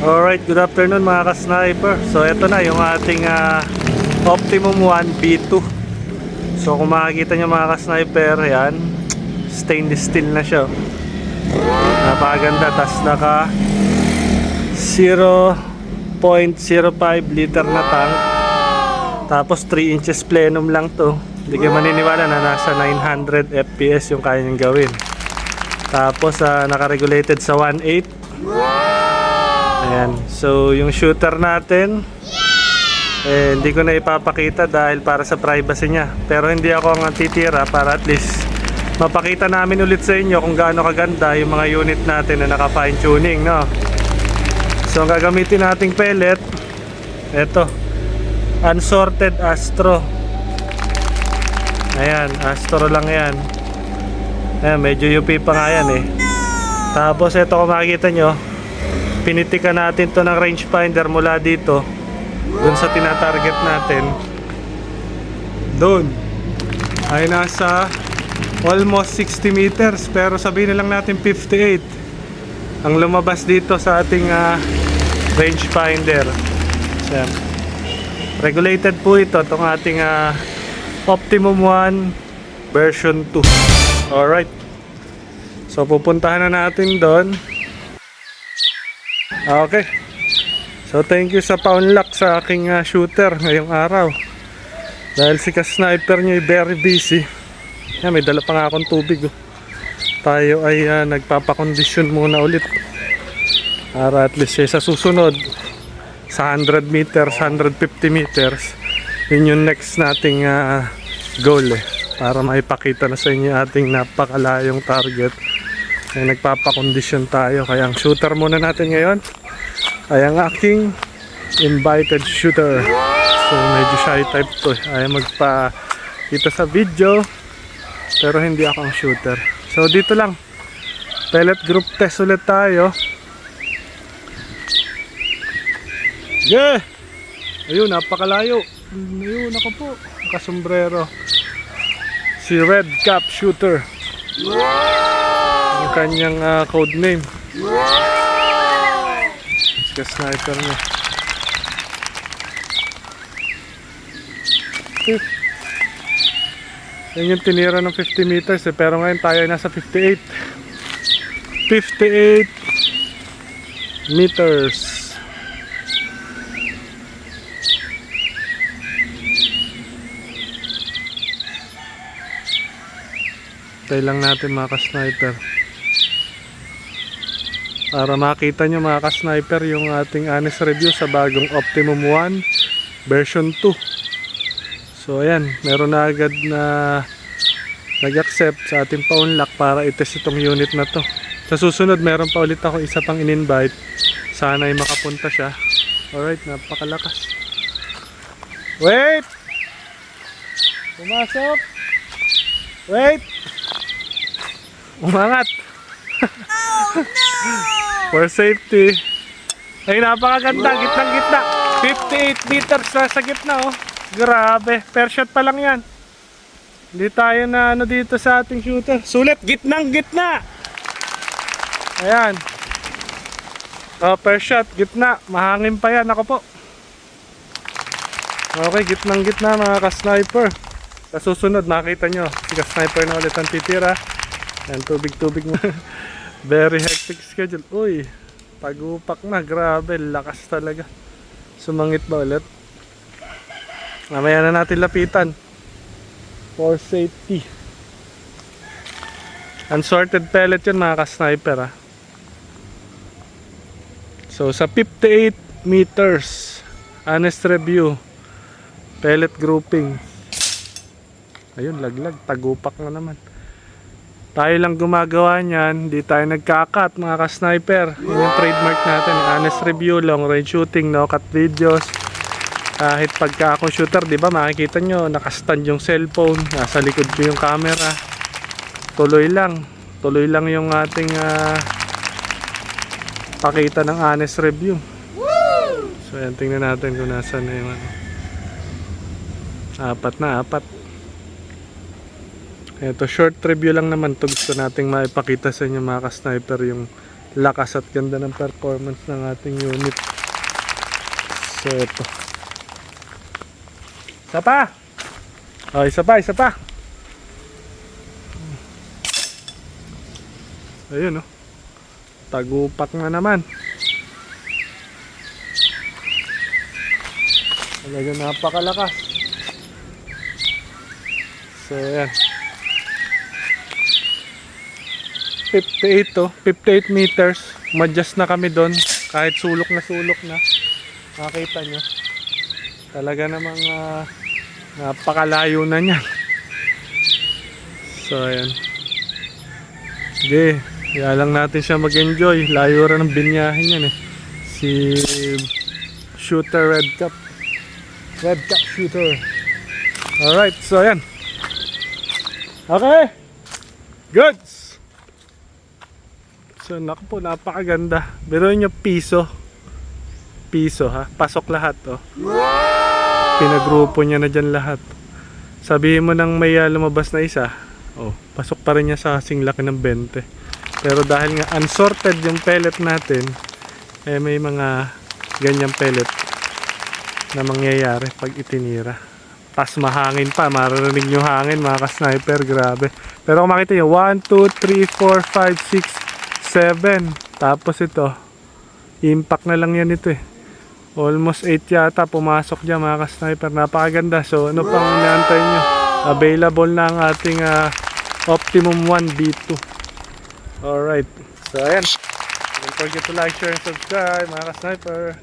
Alright, good afternoon mga ka-sniper. So ito na yung ating Optimum 1 B2. So kung makikita nyo mga ka-sniper, yan, stainless steel na siya. Napakaganda, tas naka 0.05 liter na tank. Tapos 3 inches plenum lang to. Hindi kayo maniniwala na nasa 900 FPS yung kaya niyang gawin. Tapos naka-regulated sa 1.8. Ayan. So yung shooter natin, hindi ko na ipapakita dahil para sa privacy niya. Pero hindi ako ang titira para at least mapakita namin ulit sa inyo kung gaano kaganda yung mga unit natin na naka fine tuning, no? So ang gagamitin nating pellet, eto, unsorted Astro. Ayan, Astro lang yan. Ayan, medyo UP pa nga yan eh. Tapos eto, kung makikita nyo, pinitikan natin to ng rangefinder mula dito dun sa tinatarget natin. Dun ay nasa almost 60 meters, pero sabihin na lang natin 58 ang lumabas dito sa ating rangefinder. So, regulated po ito, itong ating Optimum 1 version 2. Alright, so pupuntahan na natin doon. Okay, so thank you sa pa-unlock sa aking shooter ngayong araw. Dahil si ka-sniper nyo ay very busy. Yan, may dala pa nga akong tubig. Tayo ay nagpapakondisyon muna ulit para at least sa susunod sa 100 meters, 150 meters, yun yung next nating goal para maipakita na sa inyo ating napakalayong target. Ay nagpapakondisyon tayo, kaya ang shooter muna natin ngayon ay ang aking invited shooter. So medyo shy type to, ay magpakita sa video pero hindi ako ang shooter. So dito lang, pellet group test ulit tayo. Yeah! Ayun, napakalayo. Ayun, ako po, nakasombrero. Si Red Cap Shooter, ang kanyang code name. Ska sniper niya. Yan yung tinira ng 50 meters pero ngayon tayo ay nasa 58 meters. Tayo lang natin mga ka-sniper para makita nyo mga ka-sniper yung ating honest review sa bagong Optimum 1 version 2. So ayan, meron na agad na nag-accept sa ating pa-unlock para itest itong unit na to. Sa susunod meron pa ulit ako isa pang in-invite, sana ay makapunta siya. Alright, napakalakas. Wait! Pumasok! Wait! Umangat! Oh no! For safety. Ay, napakaganda, gitnang-gitna. 58 meters na sa gitna, oh. Grabe, per shot pa lang yan. Hindi tayo na ano dito sa ating shooter. Sulit, gitnang-gitna. Ayan. Oh, per shot, gitna. Mahangin pa yan, ako po. Okay, gitnang-gitna mga ka-sniper. Sa susunod, makita nyo, si ka-sniper na ulit ang titira. Yan, tubig-tubig mo. Very hectic schedule. Uy, pagupak na. Grabe, lakas talaga. Sumangit ba ulit? Mamaya na natin lapitan. For safety. Unsorted pellet yun mga ka-sniper. So sa 58 meters, honest review, pellet grouping. Ayun, laglag. Tagupak na naman. Tayo lang gumagawa niyan, hindi tayo nagkakat mga ka-sniper. Yun yung trademark natin, honest review, long range shooting, no cut videos. Kahit pagka ako shooter, di ba makikita nyo, nakastand yung cellphone, nasa likod ko yung camera. Tuloy lang yung ating pakita ng honest review. So yan, tingnan natin kung nasan na yung apat na apat. Ito, short review lang naman to. Gusto nating maipakita sa inyo mga ka-sniper yung lakas at ganda ng performance ng ating unit. So ito. Isa pa! Oh, isa pa, isa pa! Ayun oh. Tagupak na naman. Talaga napakalakas. So yan. 58 to, 58 meters. Madjust na kami doon. Kahit sulok na. Nakita nyo. Talaga namang napakalayo na niya. So ayan. Sige, kaya lang natin siya mag-enjoy. Layo rin ng binyahin yan eh. Si Shooter Red Cap Shooter. Alright, so ayan. Okay. Goods. So naku po, napakaganda. Biruin nyo piso ha. Pasok lahat oh. Pinagrupo niya na dyan lahat. Sabihin mo nang may lumabas na isa, oh, pasok pa rin niya sa kasing laki ng 20. Pero dahil nga unsorted yung pellet natin, eh may mga ganyang pellet na mangyayari pag itinira. Tas mahangin pa, maririnig yung hangin mga ka-sniper, grabe. Pero kung makita nyo, 1, 2, 3, 4, 5, 6 7. Tapos ito, impact na lang yan ito eh. Almost 8 yata pumasok dyan mga ka-sniper. Napakaganda. So ano pang inaantay nyo? Available na ang ating Optimum 1 B2. Alright. So ayan. Don't forget to like, share, and subscribe mga ka-sniper.